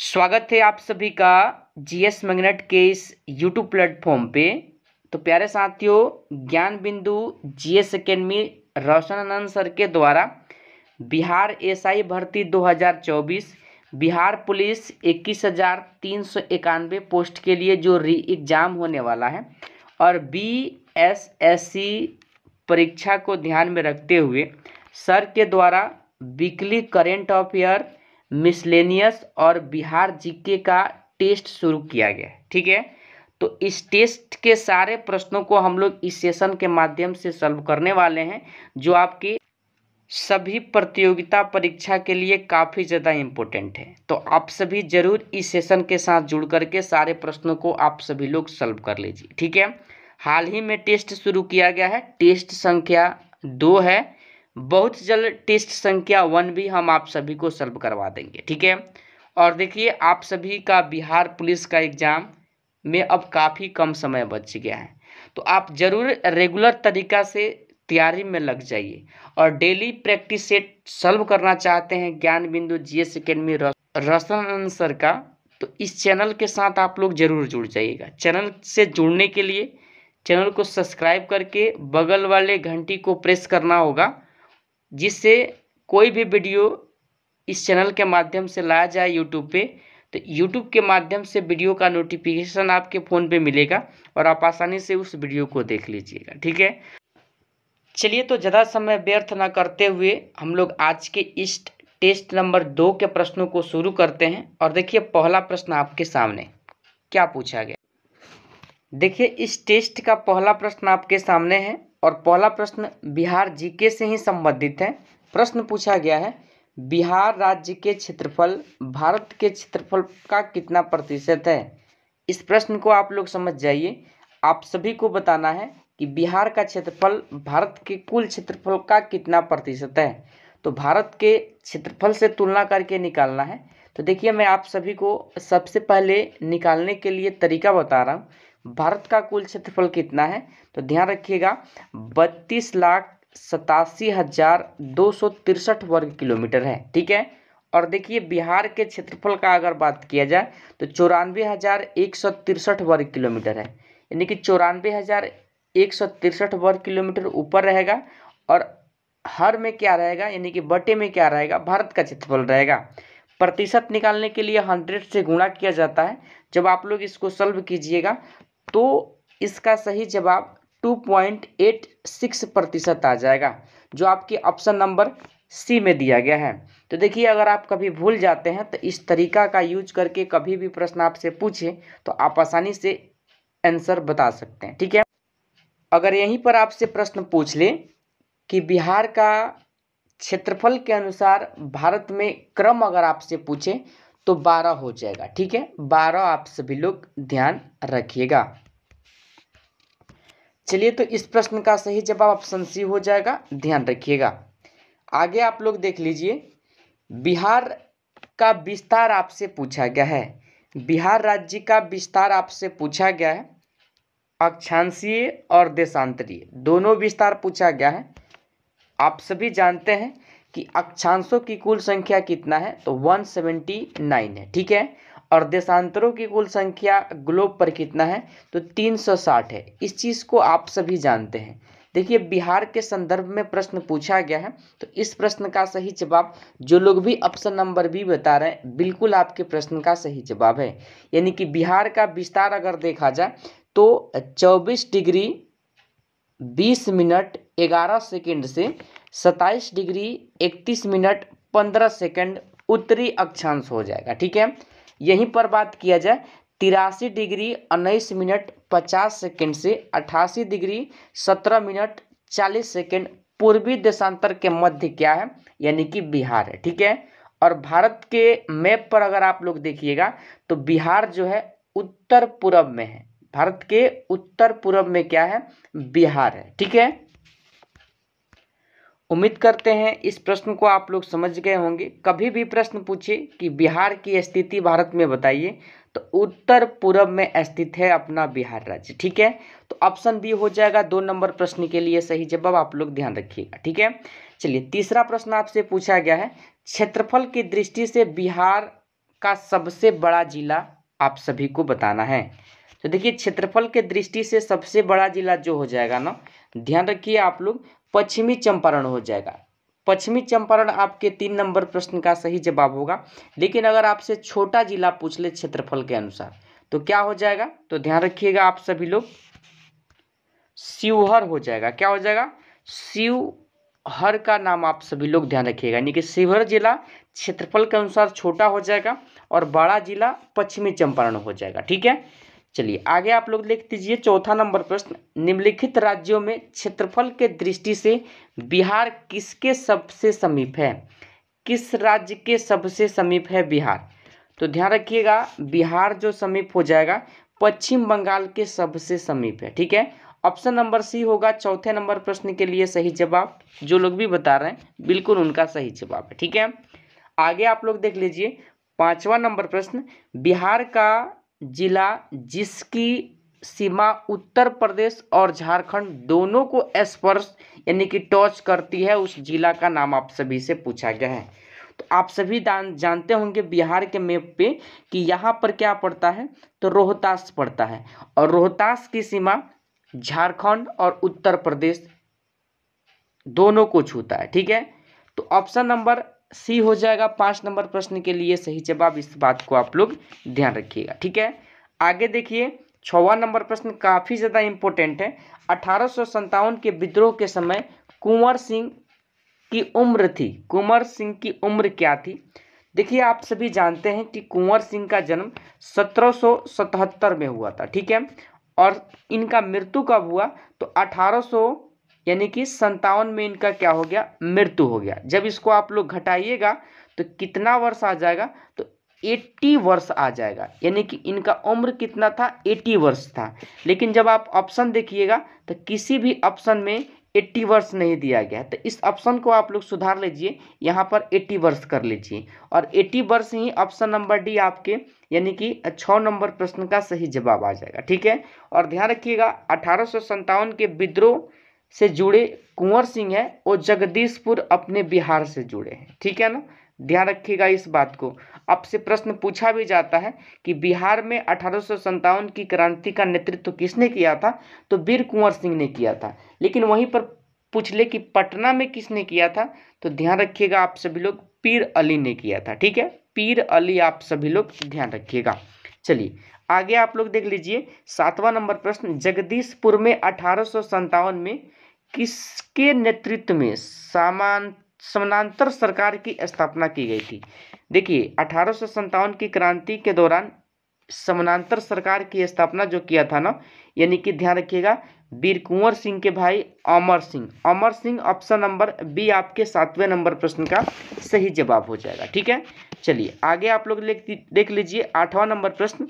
स्वागत है आप सभी का जीएस मैग्नेट के इस यूट्यूब प्लेटफॉर्म पे। तो प्यारे साथियों, ज्ञान बिंदु जीएस एकेडमी रोशन आनंद सर के द्वारा बिहार एसआई भर्ती 2024 बिहार पुलिस 21,391 पोस्ट के लिए जो री एग्ज़ाम होने वाला है और बीएसएससी परीक्षा को ध्यान में रखते हुए सर के द्वारा वीकली करेंट अफेयर, मिसलेनियस और बिहार जीके का टेस्ट शुरू किया गया है। ठीक है, तो इस टेस्ट के सारे प्रश्नों को हम लोग इस सेशन के माध्यम से सॉल्व करने वाले हैं, जो आपके सभी प्रतियोगिता परीक्षा के लिए काफ़ी ज़्यादा इम्पोर्टेंट है। तो आप सभी जरूर इस सेशन के साथ जुड़ करके सारे प्रश्नों को आप सभी लोग सॉल्व कर लीजिए। ठीक है, हाल ही में टेस्ट शुरू किया गया है, टेस्ट संख्या 2 है। बहुत जल्द टेस्ट संख्या 1 भी हम आप सभी को सॉल्व करवा देंगे। ठीक है, और देखिए आप सभी का बिहार पुलिस का एग्ज़ाम में अब काफ़ी कम समय बच गया है, तो आप जरूर रेगुलर तरीका से तैयारी में लग जाइए और डेली प्रैक्टिस सेट सॉल्व करना चाहते हैं ज्ञान बिंदु जीएस एकेडमी रोशन आनंद सर का, तो इस चैनल के साथ आप लोग जरूर जुड़ जाइएगा। चैनल से जुड़ने के लिए चैनल को सब्सक्राइब करके बगल वाले घंटी को प्रेस करना होगा, जिससे कोई भी वीडियो इस चैनल के माध्यम से लाया जाए यूट्यूब पे, तो यूट्यूब के माध्यम से वीडियो का नोटिफिकेशन आपके फ़ोन पे मिलेगा और आप आसानी से उस वीडियो को देख लीजिएगा। ठीक है, चलिए तो ज़्यादा समय व्यर्थ ना करते हुए हम लोग आज के इस टेस्ट नंबर 2 के प्रश्नों को शुरू करते हैं। और देखिए पहला प्रश्न आपके सामने क्या पूछा गया। देखिए इस टेस्ट का पहला प्रश्न आपके सामने है और पहला प्रश्न बिहार जीके से ही संबंधित है। प्रश्न पूछा गया है, बिहार राज्य के क्षेत्रफल भारत के क्षेत्रफल का कितना प्रतिशत है। इस प्रश्न को आप लोग समझ जाइए। आप सभी को बताना है कि बिहार का क्षेत्रफल भारत के कुल क्षेत्रफल का कितना प्रतिशत है। तो भारत के क्षेत्रफल से तुलना करके निकालना है। तो देखिए मैं आप सभी को सबसे पहले निकालने के लिए तरीका बता रहा हूँ। भारत का कुल क्षेत्रफल कितना है, तो ध्यान रखिएगा 32,87,263 वर्ग किलोमीटर है। ठीक है, और देखिए बिहार के क्षेत्रफल का अगर बात किया जाए तो 94,163 वर्ग किलोमीटर है, यानी कि 94,163 वर्ग किलोमीटर ऊपर रहेगा और हर में क्या रहेगा, यानी कि बटे में क्या रहेगा, भारत का क्षेत्रफल रहेगा। प्रतिशत निकालने के लिए 100 से गुणा किया जाता है। जब आप लोग इसको सॉल्व कीजिएगा तो इसका सही जवाब 2.86% आ जाएगा, जो आपके ऑप्शन नंबर सी में दिया गया है। तो देखिए अगर आप कभी भूल जाते हैं तो इस तरीका का यूज करके कभी भी प्रश्न आपसे पूछे तो आप आसानी से आंसर बता सकते हैं। ठीक है, अगर यहीं पर आपसे प्रश्न पूछ ले कि बिहार का क्षेत्रफल के अनुसार भारत में क्रम अगर आपसे पूछे तो 12 हो जाएगा। ठीक है, 12 आप सभी लोग ध्यान रखिएगा। चलिए तो इस प्रश्न का सही जवाब ऑप्शन सी हो जाएगा, ध्यान रखिएगा। आगे आप लोग देख लीजिए, बिहार का विस्तार आपसे पूछा गया है। बिहार राज्य का विस्तार आपसे पूछा गया है, अक्षांशीय और देशांतरीय दोनों विस्तार पूछा गया है। आप सभी जानते हैं कि अक्षांशों की कुल संख्या कितना है, तो 179 है। ठीक है, और देशांतरों की कुल संख्या ग्लोब पर कितना है, तो 360 है। इस चीज़ को आप सभी जानते हैं। देखिए बिहार के संदर्भ में प्रश्न पूछा गया है, तो इस प्रश्न का सही जवाब जो लोग भी ऑप्शन नंबर बी बता रहे हैं बिल्कुल आपके प्रश्न का सही जवाब है। यानी कि बिहार का विस्तार अगर देखा जाए तो 24 डिग्री 20 मिनट 11 सेकेंड से 27 डिग्री 31 मिनट 15 सेकेंड उत्तरी अक्षांश हो जाएगा। ठीक है, यहीं पर बात किया जाए 83 डिग्री 19 मिनट 50 सेकेंड से 88 डिग्री 17 मिनट 40 सेकेंड पूर्वी देशांतर के मध्य क्या है, यानी कि बिहार है। ठीक है, और भारत के मैप पर अगर आप लोग देखिएगा तो बिहार जो है उत्तर पूर्व में है। भारत के उत्तर पूर्व में क्या है, बिहार है। ठीक है, उम्मीद करते हैं इस प्रश्न को आप लोग समझ गए होंगे। कभी भी प्रश्न पूछे कि बिहार की स्थिति भारत में बताइए, तो उत्तर पूर्व में स्थित है अपना बिहार राज्य। ठीक है, तो ऑप्शन बी हो जाएगा 2 नंबर प्रश्न के लिए सही जवाब, आप लोग ध्यान रखिएगा। ठीक है, चलिए तीसरा प्रश्न आपसे पूछा गया है, क्षेत्रफल की दृष्टि से बिहार का सबसे बड़ा जिला आप सभी को बताना है। तो देखिए क्षेत्रफल के दृष्टि से सबसे बड़ा जिला जो हो जाएगा ना, ध्यान रखिए आप लोग, पश्चिमी चंपारण हो जाएगा। पश्चिमी चंपारण आपके 3 नंबर प्रश्न का सही जवाब होगा। लेकिन अगर आपसे छोटा जिला पूछ ले क्षेत्रफल के अनुसार तो क्या हो जाएगा, तो ध्यान रखिएगा आप सभी लोग, शिवहर हो जाएगा। क्या हो जाएगा, शिवहर का नाम आप सभी लोग ध्यान रखिएगा, यानी कि शिवहर जिला क्षेत्रफल के अनुसार छोटा हो जाएगा और बड़ा जिला पश्चिमी चंपारण हो जाएगा। ठीक है, चलिए आगे आप लोग लिख दीजिए चौथा नंबर प्रश्न, निम्नलिखित राज्यों में क्षेत्रफल के दृष्टि से बिहार किसके सबसे समीप है? किस राज्य के सबसे समीप है बिहार? तो ध्यान रखिएगा बिहार जो समीप हो जाएगा पश्चिम बंगाल के सबसे समीप है। ठीक है, ऑप्शन नंबर सी होगा चौथे नंबर प्रश्न के लिए सही जवाब। जो लोग भी बता रहे हैं बिल्कुल उनका सही जवाब है। ठीक है, आगे आप लोग देख लीजिए पांचवा नंबर प्रश्न, बिहार का जिला जिसकी सीमा उत्तर प्रदेश और झारखंड दोनों को स्पर्श यानी कि टच करती है, उस जिला का नाम आप सभी से पूछा गया है। तो आप सभी जानते होंगे बिहार के मैप पे कि यहाँ पर क्या पड़ता है, तो रोहतास पड़ता है और रोहतास की सीमा झारखंड और उत्तर प्रदेश दोनों को छूता है। ठीक है, तो ऑप्शन नंबर सी हो जाएगा 5 नंबर प्रश्न के लिए सही जवाब। इस बात को आप लोग ध्यान रखिएगा। ठीक है, आगे देखिए 6वां नंबर प्रश्न काफ़ी ज़्यादा इंपॉर्टेंट है। 1857 के विद्रोह के समय कुंवर सिंह की उम्र थी, कुंवर सिंह की उम्र क्या थी? देखिए आप सभी जानते हैं कि कुंवर सिंह का जन्म 1777 में हुआ था। ठीक है, और इनका मृत्यु कब हुआ, तो 1800 यानी कि 57 में इनका क्या हो गया, मृत्यु हो गया। जब इसको आप लोग घटाइएगा तो कितना वर्ष आ जाएगा, तो 80 वर्ष आ जाएगा, यानी कि इनका उम्र कितना था, 80 वर्ष था। लेकिन जब आप ऑप्शन देखिएगा तो किसी भी ऑप्शन में 80 वर्ष नहीं दिया गया, तो इस ऑप्शन को आप लोग सुधार लीजिए, यहाँ पर 80 वर्ष कर लीजिए और 80 वर्ष ही ऑप्शन नंबर डी आपके यानी कि 6 नंबर प्रश्न का सही जवाब आ जाएगा। ठीक है, और ध्यान रखिएगा 1857 के विद्रोह से जुड़े कुंवर सिंह है वो जगदीशपुर अपने बिहार से जुड़े हैं। ठीक है ना, ध्यान रखिएगा इस बात को। आपसे प्रश्न पूछा भी जाता है कि बिहार में 1857 की क्रांति का नेतृत्व किसने किया था, तो वीर कुंवर सिंह ने किया था। लेकिन वहीं पर पूछ ले कि पटना में किसने किया था, तो ध्यान रखिएगा आप सभी लोग, पीर अली ने किया था। ठीक है, पीर अली आप सभी लोग ध्यान रखिएगा। चलिए आगे आप लोग देख लीजिए 7वां नंबर प्रश्न, जगदीशपुर में 1857 में किसके नेतृत्व में समानांतर सरकार की स्थापना की गई थी? देखिए 1857 की क्रांति के दौरान समानांतर सरकार की स्थापना जो किया था ना, यानी कि ध्यान रखिएगा वीर कुंवर सिंह के भाई Amar Singh, Amar Singh option number B आपके 7वें नंबर प्रश्न का सही जवाब हो जाएगा। ठीक है, चलिए आगे आप लोग देख लीजिए 8वां नंबर प्रश्न,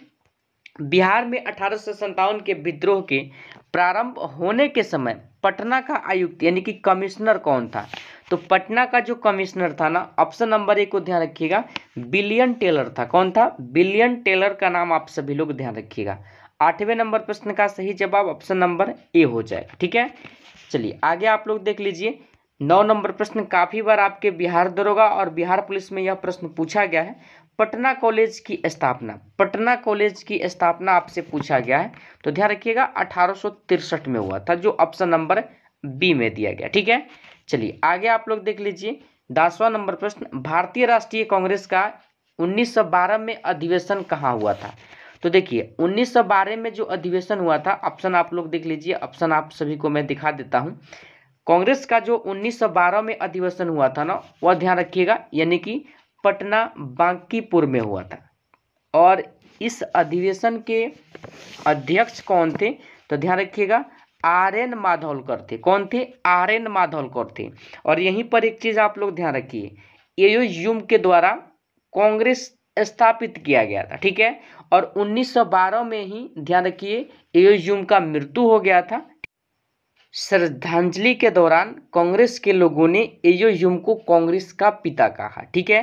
बिहार में 1857 के विद्रोह के प्रारंभ होने के समय पटना का आयुक्त यानी कि कमिश्नर कौन था? तो पटना का जो कमिश्नर था ना, ऑप्शन नंबर ए को ध्यान रखिएगा, विलियम टेलर था। कौन था? विलियम टेलर का नाम आप सभी लोग ध्यान रखिएगा। 8वें नंबर प्रश्न का सही जवाब ऑप्शन नंबर ए हो जाएगा। ठीक है, चलिए आगे आप लोग देख लीजिए 9 नंबर प्रश्न, काफ़ी बार आपके बिहार दरोगा और बिहार पुलिस में यह प्रश्न पूछा गया है। पटना कॉलेज की स्थापना, पटना कॉलेज की स्थापना आपसे पूछा गया है, तो ध्यान रखिएगा 1863 में हुआ था, जो ऑप्शन नंबर बी में दिया गया। ठीक है, चलिए आगे आप लोग देख लीजिए 10वां नंबर प्रश्न, भारतीय राष्ट्रीय कांग्रेस का 1912 में अधिवेशन कहाँ हुआ था? तो देखिए 1912 में जो अधिवेशन हुआ था, ऑप्शन आप लोग देख लीजिए, ऑप्शन आप सभी को मैं दिखा देता हूँ। कांग्रेस का जो 1912 में अधिवेशन हुआ था ना, वह ध्यान रखिएगा यानी कि पटना बांकीपुर में हुआ था। और इस अधिवेशन के अध्यक्ष कौन थे? तो ध्यान रखिएगा आर.एन. माधवलकर थे। कौन थे? आर.एन. माधवलकर थे। और यहीं पर एक चीज आप लोग ध्यान रखिए, एओ ह्यूम के द्वारा कांग्रेस स्थापित किया गया था। ठीक है, और 1912 में ही ध्यान रखिए एओ ह्यूम का मृत्यु हो गया था। श्रद्धांजलि के दौरान कांग्रेस के लोगों ने एओ ह्यूम को कांग्रेस का पिता कहा। ठीक है,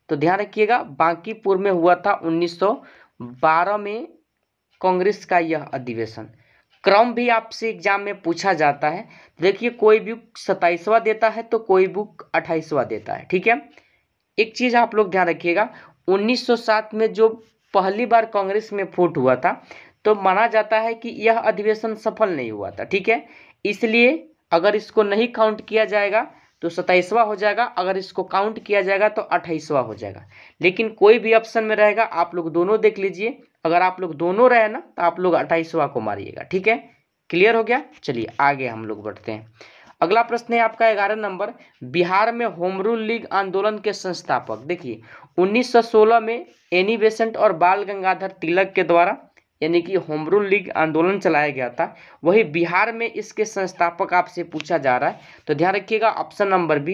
तो ध्यान रखिएगा बांकीपुर में हुआ था 1912 में कांग्रेस का यह अधिवेशन। क्रम भी आपसे एग्जाम में पूछा जाता है। देखिए कोई बुक 27वां देता है तो कोई बुक 28वां देता है। ठीक है, एक चीज आप लोग ध्यान रखिएगा 1907 में जो पहली बार कांग्रेस में फूट हुआ था, तो माना जाता है कि यह अधिवेशन सफल नहीं हुआ था। ठीक है, इसलिए अगर इसको नहीं काउंट किया जाएगा तो 27वां हो जाएगा, अगर इसको काउंट किया जाएगा तो 28वां हो जाएगा। लेकिन कोई भी ऑप्शन में रहेगा, आप लोग दोनों देख लीजिए, अगर आप लोग दोनों रहे ना तो आप लोग 28वां को मारिएगा। ठीक है, क्लियर हो गया। चलिए आगे हम लोग बढ़ते हैं। अगला प्रश्न है आपका 11 नंबर, बिहार में होम रूल लीग आंदोलन के संस्थापक। देखिए 1916 में एनी बेसेंट और बाल गंगाधर तिलक के द्वारा यानी कि होम रूल लीग आंदोलन चलाया गया था। वही बिहार में इसके संस्थापक आपसे पूछा जा रहा है, तो ध्यान रखिएगा ऑप्शन नंबर बी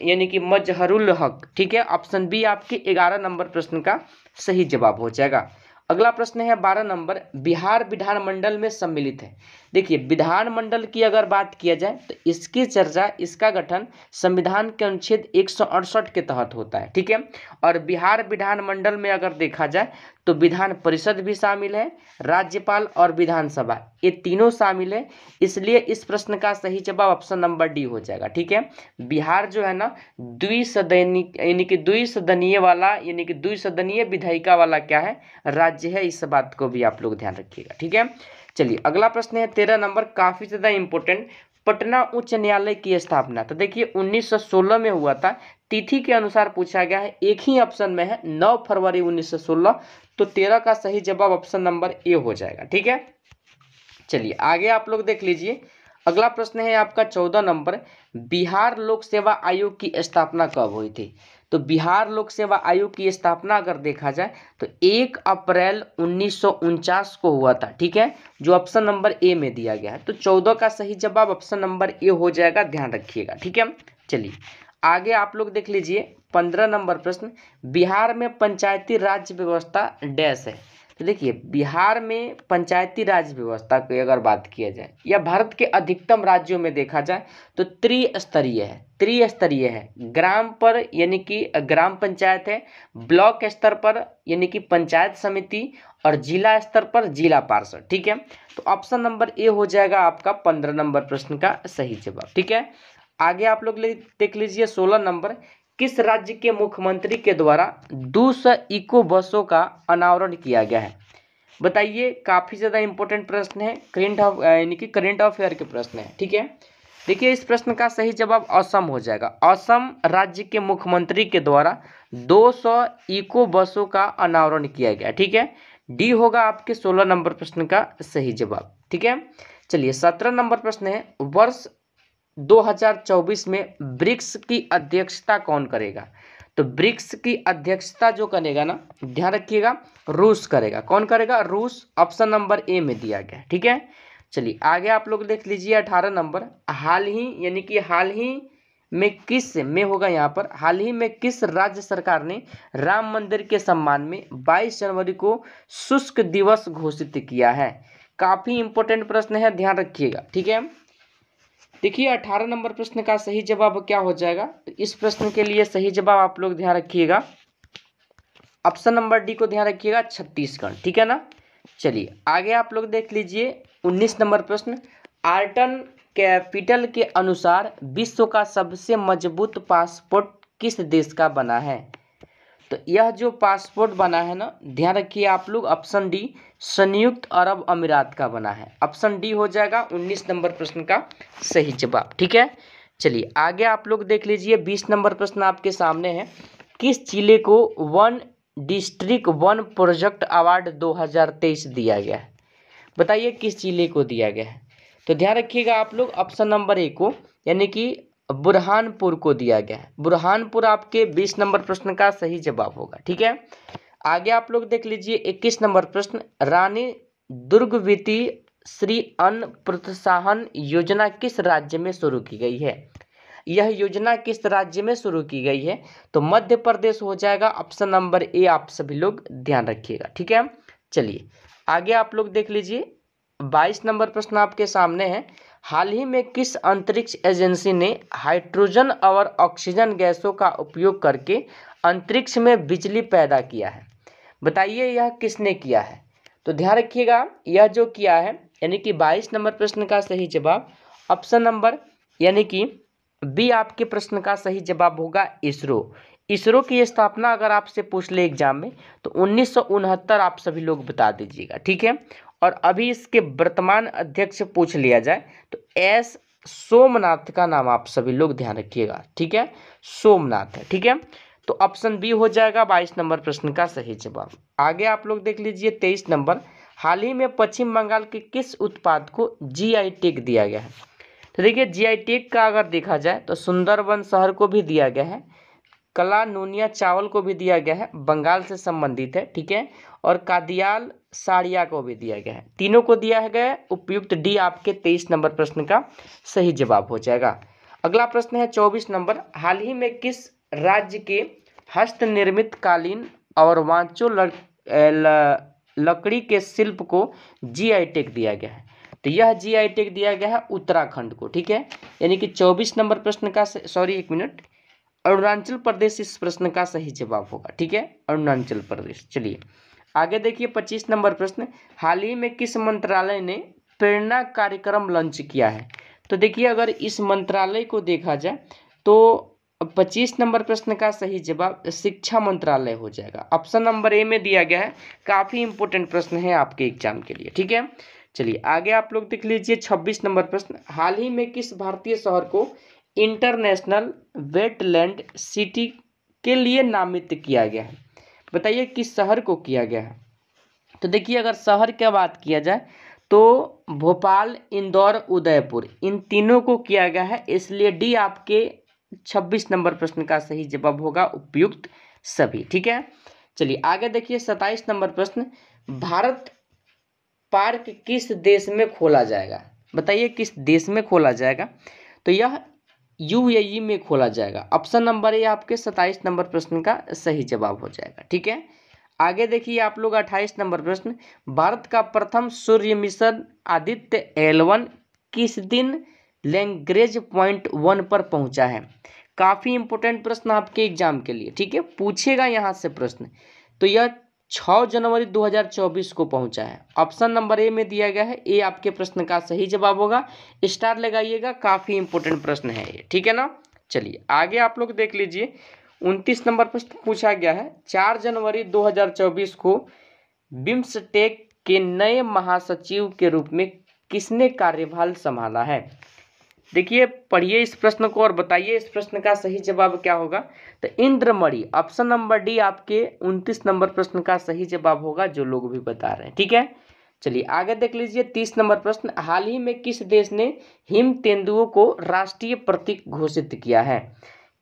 यानी कि मजहरुल हक। ठीक है, ऑप्शन बी आपके 11 नंबर प्रश्न का सही जवाब हो जाएगा। अगला प्रश्न है 12 नंबर, बिहार विधानमंडल में सम्मिलित है। देखिए विधानमंडल की अगर बात किया जाए तो इसकी चर्चा, इसका गठन संविधान के अनुच्छेद 168 के तहत होता है। ठीक है, और बिहार विधानमंडल में अगर देखा जाए तो विधान परिषद भी शामिल है, राज्यपाल और विधानसभा ये तीनों शामिल है, इसलिए इस प्रश्न का सही जवाब ऑप्शन नंबर डी हो जाएगा। ठीक है, बिहार जो है ना द्विसदनीय यानी कि द्विसदनीय विधायिका वाला क्या है, राज्य है, इस बात को भी आप लोग ध्यान रखिएगा। ठीक है, चलिए अगला प्रश्न है 13 नंबर, काफी ज्यादा इंपॉर्टेंट, पटना उच्च न्यायालय की स्थापना। तो देखिए 1916 में हुआ था, तिथि के अनुसार पूछा गया है, एक ही ऑप्शन में है 9 फरवरी 1916, तो 13 का सही जवाब ऑप्शन नंबर ए हो जाएगा। ठीक है, चलिए आगे आप लोग देख लीजिए। अगला प्रश्न है आपका 14 नंबर, बिहार लोक सेवा आयोग की स्थापना कब हुई थी। तो बिहार लोक सेवा आयोग की स्थापना अगर देखा जाए तो 1 अप्रैल 1949 को हुआ था। ठीक है, जो ऑप्शन नंबर ए में दिया गया है, तो 14 का सही जवाब ऑप्शन नंबर ए हो जाएगा, ध्यान रखिएगा। ठीक है, चलिए आगे आप लोग देख लीजिए 15 नंबर प्रश्न, बिहार में पंचायती राज व्यवस्था डैश है। तो देखिए बिहार में पंचायती राज व्यवस्था की अगर बात किया जाए या भारत के अधिकतम राज्यों में देखा जाए तो त्रिस्तरीय है। ग्राम पर यानी कि ग्राम पंचायत है, ब्लॉक स्तर पर यानी कि पंचायत समिति, और जिला स्तर पर जिला पार्षद। ठीक है, तो ऑप्शन नंबर ए हो जाएगा आपका 15 नंबर प्रश्न का सही जवाब। ठीक है, आगे आप लोग देख लीजिए 16 नंबर, किस राज्य के मुख्यमंत्री के द्वारा 200 इको बसों का अनावरण किया गया है। बताइए, काफी ज्यादा इंपॉर्टेंट प्रश्न है, करंट अफेयर के प्रश्न है। ठीक है, देखिए इस प्रश्न का सही जवाब असम हो जाएगा। असम राज्य के मुख्यमंत्री के द्वारा 200 इको बसों का अनावरण किया गया। ठीक है, डी होगा आपके 16 नंबर प्रश्न का सही जवाब। ठीक है, चलिए 17 नंबर प्रश्न है, वर्ष 2024 में ब्रिक्स की अध्यक्षता कौन करेगा। तो ब्रिक्स की अध्यक्षता जो करेगा ना, ध्यान रखिएगा, रूस करेगा। कौन करेगा? रूस, ऑप्शन नंबर ए में दिया गया है। ठीक है, चलिए आगे आप लोग देख लीजिए 18 नंबर, हाल ही में किस में होगा यहाँ पर, हाल ही में किस राज्य सरकार ने राम मंदिर के सम्मान में 22 जनवरी को शुष्क दिवस घोषित किया है। काफी इंपॉर्टेंट प्रश्न है, ध्यान रखिएगा। ठीक है, देखिए 18 नंबर प्रश्न का सही जवाब क्या हो जाएगा। तो इस प्रश्न के लिए सही जवाब आप लोग ध्यान रखिएगा, ऑप्शन नंबर डी को ध्यान रखिएगा, छत्तीसगढ़। ठीक है ना, चलिए आगे आप लोग देख लीजिए 19 नंबर प्रश्न, आर्टन कैपिटल के अनुसार विश्व का सबसे मजबूत पासपोर्ट किस देश का बना है। तो यह जो पासपोर्ट बना है ना, ध्यान रखिए आप लोग, ऑप्शन डी संयुक्त अरब अमीरात का बना है। ऑप्शन डी हो जाएगा 19 नंबर प्रश्न का सही जवाब। ठीक है, चलिए आगे आप लोग देख लीजिए 20 नंबर प्रश्न आपके सामने है, किस जिले को one district one project award 2023 दिया गया है। बताइए किस जिले को दिया गया है। तो ध्यान रखिएगा आप लोग, ऑप्शन नंबर ए को, यानी कि बुरहानपुर को दिया गया है। बुरहानपुर आपके 20 नंबर प्रश्न का सही जवाब होगा। ठीक है, आगे आप लोग देख लीजिए 21 नंबर प्रश्न, रानी दुर्गवती श्री अन्न प्रोत्साहन योजना किस राज्य में शुरू की गई है। यह योजना किस राज्य में शुरू की गई है। तो मध्य प्रदेश हो जाएगा, ऑप्शन नंबर ए आप सभी लोग ध्यान रखिएगा। ठीक है, चलिए आगे आप लोग देख लीजिए 22 नंबर प्रश्न आपके सामने है, हाल ही में किस अंतरिक्ष एजेंसी ने हाइड्रोजन और ऑक्सीजन गैसों का उपयोग करके अंतरिक्ष में बिजली पैदा किया है। बताइए यह किसने किया है। तो ध्यान रखिएगा, यह जो किया है यानी कि 22 नंबर प्रश्न का सही जवाब ऑप्शन नंबर यानी कि बी आपके प्रश्न का सही जवाब होगा, इसरो। इसरो की स्थापना अगर आपसे पूछ ले एग्जाम में तो 1969 आप सभी लोग बता दीजिएगा, ठीक है। और अभी इसके वर्तमान अध्यक्ष पूछ लिया जाए तो एस सोमनाथ का नाम आप सभी लोग ध्यान रखिएगा, ठीक है, सोमनाथ है, ठीक है। तो ऑप्शन बी हो जाएगा 22 नंबर प्रश्न का सही जवाब। आगे आप लोग देख लीजिए 23 नंबर, हाल ही में पश्चिम बंगाल के किस उत्पाद को जीआई टैग दिया गया है। तो देखिए जीआई टैग का अगर देखा जाए तो सुंदरबन शहर को भी दिया गया है, कला नूनिया चावल को भी दिया गया है, बंगाल से संबंधित है, ठीक है, और कादियाल साड़िया को भी दिया गया है, तीनों को दिया गया है। उपयुक्त डी आपके 23 नंबर प्रश्न का सही जवाब हो जाएगा। अगला प्रश्न है 24 नंबर, हाल ही में किस राज्य के हस्त निर्मित कालीन और वांचो लकड़ी के शिल्प को जीआई टैग दिया गया है। तो यह जीआई टैग दिया गया है उत्तराखंड को, ठीक है। यानी कि 24 नंबर प्रश्न का सॉरी एक मिनट, अरुणाचल प्रदेश इस प्रश्न का सही जवाब होगा, ठीक है, अरुणाचल प्रदेश। चलिए आगे देखिए 25 नंबर प्रश्न, हाल ही में किस मंत्रालय ने प्रेरणा कार्यक्रम लॉन्च किया है। तो देखिए अगर इस मंत्रालय को देखा जाए तो 25 नंबर प्रश्न का सही जवाब शिक्षा मंत्रालय हो जाएगा। ऑप्शन नंबर ए में दिया गया है, काफी इंपोर्टेंट प्रश्न है आपके एग्जाम के लिए, ठीक है। चलिए आगे आप लोग देख लीजिए 26 नंबर प्रश्न, हाल ही में किस भारतीय शहर को इंटरनेशनल वेटलैंड सिटी के लिए नामित किया गया है। बताइए किस शहर को किया गया है। तो देखिए अगर शहर की बात किया जाए तो भोपाल, इंदौर, उदयपुर, इन तीनों को किया गया है, इसलिए डी आपके 26 नंबर प्रश्न का सही जवाब होगा, उपयुक्त सभी, ठीक है। चलिए आगे देखिए 27 नंबर प्रश्न, भारत पार्क किस देश में खोला जाएगा। बताइए किस देश में खोला जाएगा। तो यह यूएई में खोला जाएगा। ऑप्शन नंबर ए आपके 27 नंबर प्रश्न का सही जवाब हो जाएगा, ठीक है। आगे देखिए आप लोग 28 नंबर प्रश्न, भारत का प्रथम सूर्य मिशन आदित्य L1 किस दिन लैग्रेंज पॉइंट 1 पर पहुंचा है। काफी इंपोर्टेंट प्रश्न आपके एग्जाम के लिए, ठीक है, पूछेगा यहाँ से प्रश्न। तो यह 6 जनवरी 2024 को पहुंचा है। ऑप्शन नंबर ए में दिया गया है, ए आपके प्रश्न का सही जवाब होगा, स्टार लगाइएगा, काफी इंपोर्टेंट प्रश्न है ये, ठीक है ना। चलिए आगे आप लोग देख लीजिए 29 नंबर प्रश्न पूछा गया है, 4 जनवरी 2024 को बिम्सटेक के नए महासचिव के रूप में किसने कार्यभार संभाला है। देखिए पढ़िए इस प्रश्न को और बताइए इस प्रश्न का सही जवाब क्या होगा। तो इंद्रमणि, ऑप्शन नंबर डी आपके 29 नंबर प्रश्न का सही जवाब होगा, जो लोग भी बता रहे हैं, ठीक है। चलिए आगे देख लीजिए 30 नंबर प्रश्न, हाल ही में किस देश ने हिम तेंदुओं को राष्ट्रीय प्रतीक घोषित किया है।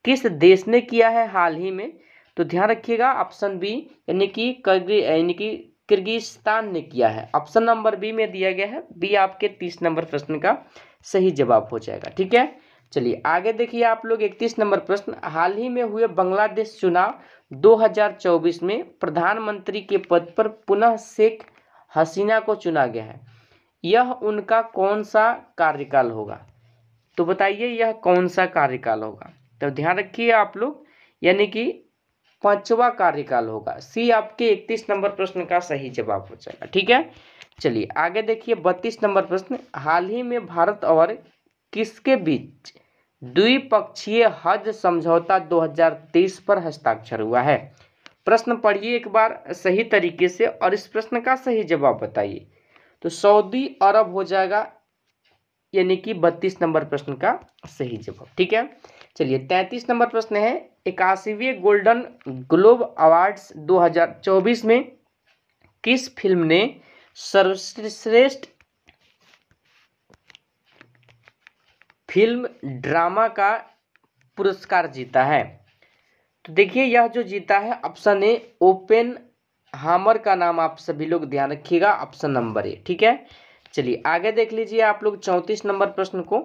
किस देश ने किया है हाल ही में। तो ध्यान रखिएगा ऑप्शन बी यानी कि किर्गिस्तान ने किया है। ऑप्शन नंबर बी में दिया गया है, बी आपके 30 नंबर प्रश्न का सही जवाब हो जाएगा, ठीक है। चलिए आगे देखिए आप लोग 31 नंबर प्रश्न, हाल ही में हुए बांग्लादेश चुनाव 2024 में प्रधानमंत्री के पद पर पुनः शेख हसीना को चुना गया है, यह उनका कौन सा कार्यकाल होगा। तो बताइए यह कौन सा कार्यकाल होगा। तो ध्यान रखिए आप लोग, यानी कि 5वां कार्यकाल होगा, सी आपके 31 नंबर प्रश्न का सही जवाब हो जाएगा, ठीक है। चलिए आगे देखिए 32 नंबर प्रश्न, हाल ही में भारत और किसके बीच द्विपक्षीय हज समझौता 2023 पर हस्ताक्षर हुआ है। प्रश्न पढ़िए एक बार सही तरीके से और इस प्रश्न का सही जवाब बताइए। तो सऊदी अरब हो जाएगा, यानी कि 32 नंबर प्रश्न का सही जवाब, ठीक है। चलिए 33 नंबर प्रश्न है, 81वें गोल्डन ग्लोब अवार्ड्स 2024 में किस फिल्म ने सर्वश्रेष्ठ फिल्म ड्रामा का पुरस्कार जीता है। तो देखिए यह जो जीता है ऑप्शन ए ओपेन हामर का नाम आप सभी लोग ध्यान रखिएगा, ऑप्शन नंबर ए, ठीक है। चलिए आगे देख लीजिए आप लोग 34 नंबर प्रश्न को,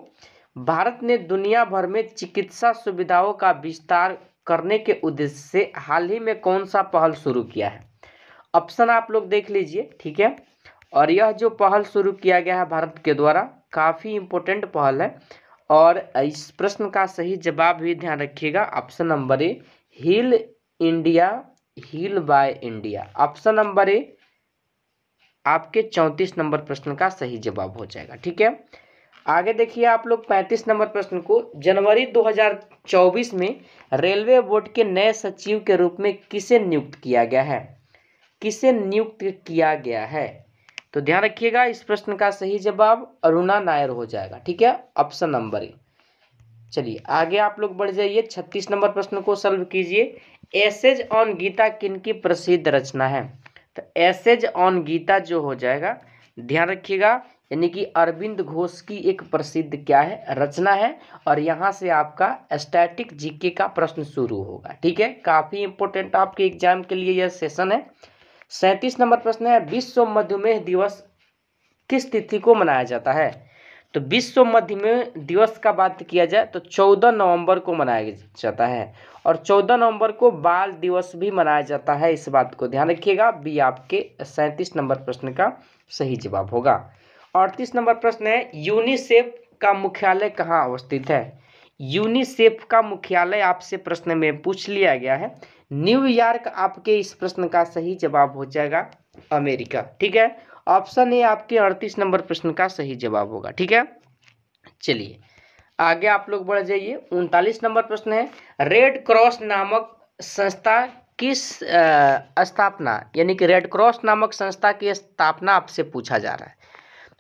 भारत ने दुनिया भर में चिकित्सा सुविधाओं का विस्तार करने के उद्देश्य से हाल ही में कौन सा पहल शुरू किया है। ऑप्शन आप लोग देख लीजिए, ठीक है। और यह जो पहल शुरू किया गया है भारत के द्वारा, काफ़ी इम्पोर्टेंट पहल है और इस प्रश्न का सही जवाब भी ध्यान रखिएगा, option number A heal India, heal by India. Option number A आपके 34 नंबर प्रश्न का सही जवाब हो जाएगा, ठीक है। आगे देखिए आप लोग 35 नंबर प्रश्न को, जनवरी 2024 में रेलवे बोर्ड के नए सचिव के रूप में किसे नियुक्त किया गया है? किसे नियुक्त किया गया है? तो ध्यान रखिएगा, इस प्रश्न का सही जवाब अरुणा नायर हो जाएगा। ठीक है, ऑप्शन नंबर ए। चलिए आगे आप लोग बढ़ जाइए, 36 नंबर प्रश्न को सॉल्व कीजिए। एसेज ऑन गीता किनकी प्रसिद्ध रचना है? तो एसेज ऑन गीता जो हो जाएगा, ध्यान रखिएगा, यानी कि अरविंद घोष की एक प्रसिद्ध क्या है, रचना है। और यहाँ से आपका स्टैटिक जीके का प्रश्न शुरू होगा। ठीक है, काफ़ी इंपॉर्टेंट आपके एग्जाम के लिए यह सेशन है। 37 नंबर प्रश्न है, विश्व मधुमेह दिवस किस तिथि को मनाया जाता है? तो विश्व मधुमेह दिवस का बात किया जाए तो 14 नवंबर को मनाया जाता है। और 14 नवंबर को बाल दिवस भी मनाया जाता है, इस बात को ध्यान रखिएगा। बी आपके 37 नंबर प्रश्न का सही जवाब होगा। 38 नंबर प्रश्न है, यूनिसेफ का मुख्यालय कहाँ अवस्थित है? यूनिसेफ का मुख्यालय आपसे प्रश्न में पूछ लिया गया है, न्यूयॉर्क आपके इस प्रश्न का सही जवाब हो जाएगा अमेरिका। ठीक है, ऑप्शन ए आपके 38 नंबर प्रश्न का सही जवाब होगा। ठीक है, चलिए आगे आप लोग बढ़ जाइए। 39 नंबर प्रश्न है, रेड क्रॉस नामक संस्था किस स्थापना, यानी कि रेड क्रॉस नामक संस्था की स्थापना आपसे पूछा जा रहा है।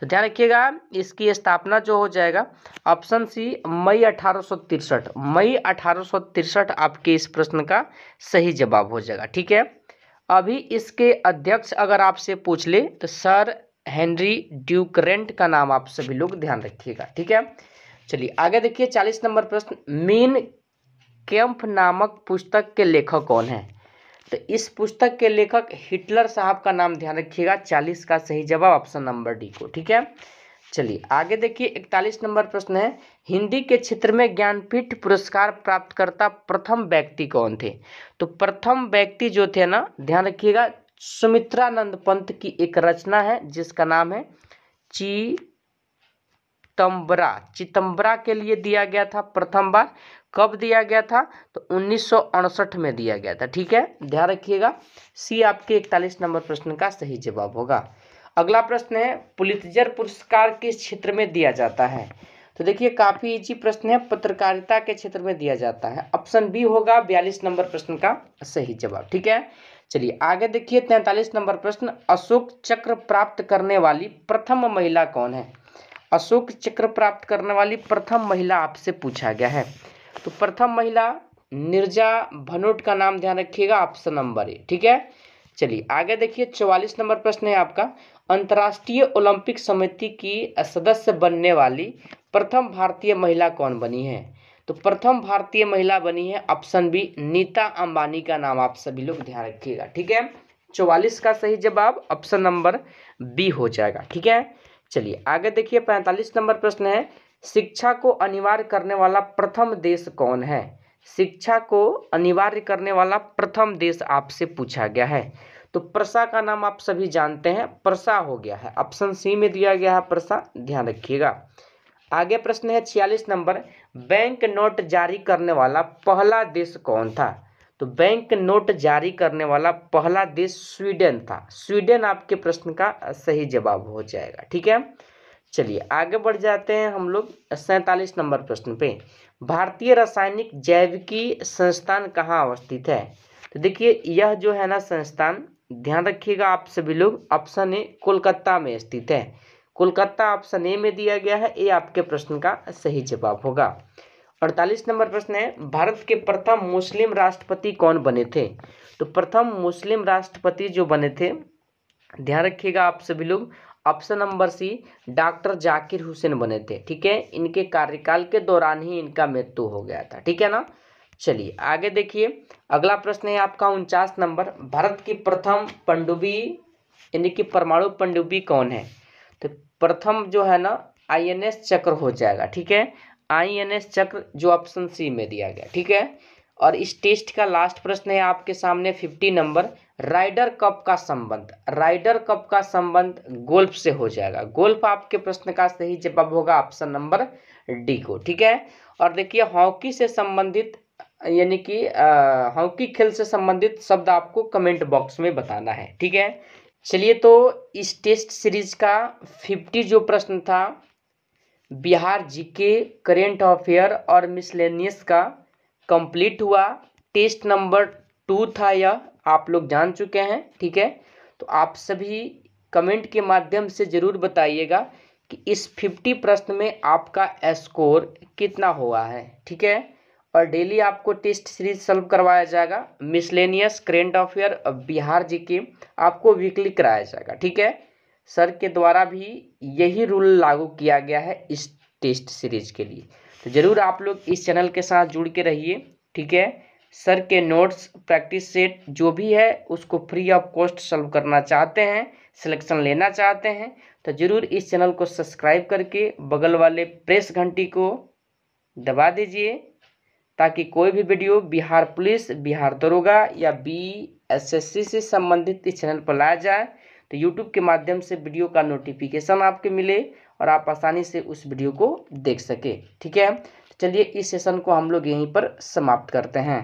तो ध्यान रखिएगा, इसकी स्थापना जो हो जाएगा ऑप्शन सी मई 1863, मई 1863 आपके इस प्रश्न का सही जवाब हो जाएगा। ठीक है, अभी इसके अध्यक्ष अगर आपसे पूछ ले तो सर हेनरी ड्यूकरेंट का नाम आप सभी लोग ध्यान रखिएगा। ठीक है, चलिए आगे देखिए। 40 नंबर प्रश्न, मीन कैम्प नामक पुस्तक के लेखक कौन है? तो इस पुस्तक के लेखक हिटलर साहब का नाम ध्यान रखिएगा। 40 का सही जवाब ऑप्शन नंबर डी को। ठीक है, चलिए आगे देखिए। 41 नंबर प्रश्न है, हिंदी के क्षेत्र में ज्ञानपीठ पुरस्कार प्राप्तकर्ता प्रथम व्यक्ति कौन थे? तो प्रथम व्यक्ति जो थे ना, ध्यान रखिएगा, सुमित्रानंद पंत की एक रचना है जिसका नाम है चितंबरा। चितंबरा के लिए दिया गया था प्रथम बार, कब दिया गया था? तो 1968 में दिया गया था। ठीक है, ध्यान रखिएगा, सी आपके 41 नंबर प्रश्न का सही जवाब होगा। अगला प्रश्न है, पुलित्जर पुरस्कार किस क्षेत्र में दिया जाता है? तो देखिए काफी इजी प्रश्न है, पत्रकारिता के क्षेत्र में दिया जाता है। ऑप्शन बी होगा 42 नंबर प्रश्न का सही जवाब। ठीक है, चलिए आगे देखिए। 43 नंबर प्रश्न, अशोक चक्र प्राप्त करने वाली प्रथम महिला कौन है? अशोक चक्र प्राप्त करने वाली प्रथम महिला आपसे पूछा गया है। तो प्रथम महिला नीरजा भनोट का नाम ध्यान रखिएगा, ऑप्शन नंबर ए। ठीक है, चलिए आगे देखिए। 44 नंबर प्रश्न है आपका, अंतर्राष्ट्रीय ओलंपिक समिति की सदस्य बनने वाली प्रथम भारतीय महिला कौन बनी है? तो प्रथम भारतीय महिला बनी है ऑप्शन बी नीता अंबानी का नाम आप सभी लोग ध्यान रखिएगा। ठीक है, 44 का सही जवाब ऑप्शन नंबर बी हो जाएगा। ठीक है, चलिए आगे देखिए। 45 नंबर प्रश्न है, शिक्षा को अनिवार्य करने वाला प्रथम देश कौन है? शिक्षा को अनिवार्य करने वाला प्रथम देश आपसे पूछा गया है। तो प्रसा का नाम आप सभी जानते हैं, प्रसा हो गया है, ऑप्शन सी में दिया गया है प्रसा, ध्यान रखिएगा। आगे प्रश्न है 46 नंबर, बैंक नोट जारी करने वाला पहला देश कौन था? तो बैंक नोट जारी करने वाला पहला देश स्वीडन था। स्वीडन आपके प्रश्न का सही जवाब हो जाएगा। ठीक है, चलिए आगे बढ़ जाते हैं हम लोग 47 नंबर प्रश्न पे, भारतीय रासायनिक जैविकी संस्थान कहाँ अवस्थित है? तो देखिए यह जो है ना संस्थान, ध्यान रखिएगा आप सभी लोग, ऑप्शन ए कोलकाता में स्थित है। कोलकाता ऑप्शन ए में दिया गया है, ए आपके प्रश्न का सही जवाब होगा। 48 नंबर प्रश्न है, भारत के प्रथम मुस्लिम राष्ट्रपति कौन बने थे? तो प्रथम मुस्लिम राष्ट्रपति जो बने थे, ध्यान रखिएगा आप सभी लोग, option number C doctor Zakir Hussain बने थे। ठीक है, इनके कार्यकाल के दौरान ही इनका मृत्यु हो गया था। ठीक है ना, चलिए आगे देखिए। अगला प्रश्न है आपका 49 नंबर, भारत की प्रथम पनडुब्बी यानी कि परमाणु पनडुब्बी कौन है? तो प्रथम जो है ना INS चक्र हो जाएगा। ठीक है, INS चक्र जो ऑप्शन सी में दिया गया। ठीक है, और इस टेस्ट का लास्ट प्रश्न है आपके सामने 50 नंबर, राइडर कप का संबंध, राइडर कप का संबंध गोल्फ से हो जाएगा। गोल्फ आपके प्रश्न का सही जवाब होगा ऑप्शन नंबर डी को। ठीक है, और देखिए हॉकी से संबंधित यानी कि हॉकी खेल से संबंधित शब्द आपको कमेंट बॉक्स में बताना है। ठीक है, चलिए तो इस टेस्ट सीरीज का 50 जो प्रश्न था बिहार जीके करेंट अफेयर और मिसलेनियस का कंप्लीट हुआ। टेस्ट नंबर 2 था यह, आप लोग जान चुके हैं। ठीक है, तो आप सभी कमेंट के माध्यम से ज़रूर बताइएगा कि इस 50 प्रश्न में आपका स्कोर कितना हुआ है। ठीक है, और डेली आपको टेस्ट सीरीज सॉल्व करवाया जाएगा। मिसलेनियस, करेंट अफेयर और बिहार जीके आपको वीकली कराया जाएगा। ठीक है, सर के द्वारा भी यही रूल लागू किया गया है इस टेस्ट सीरीज के लिए। तो ज़रूर आप लोग इस चैनल के साथ जुड़ के रहिए। ठीक है, सर के नोट्स, प्रैक्टिस सेट जो भी है उसको फ्री ऑफ कॉस्ट सॉल्व करना चाहते हैं, सिलेक्शन लेना चाहते हैं, तो ज़रूर इस चैनल को सब्सक्राइब करके बगल वाले प्रेस घंटी को दबा दीजिए, ताकि कोई भी वीडियो बिहार पुलिस, बिहार दरोगा या BSSC से संबंधित इस चैनल पर लाया जाए तो यूट्यूब के माध्यम से वीडियो का नोटिफिकेशन आपके मिले और आप आसानी से उस वीडियो को देख सके। ठीक है, चलिए इस सेशन को हम लोग यहीं पर समाप्त करते हैं।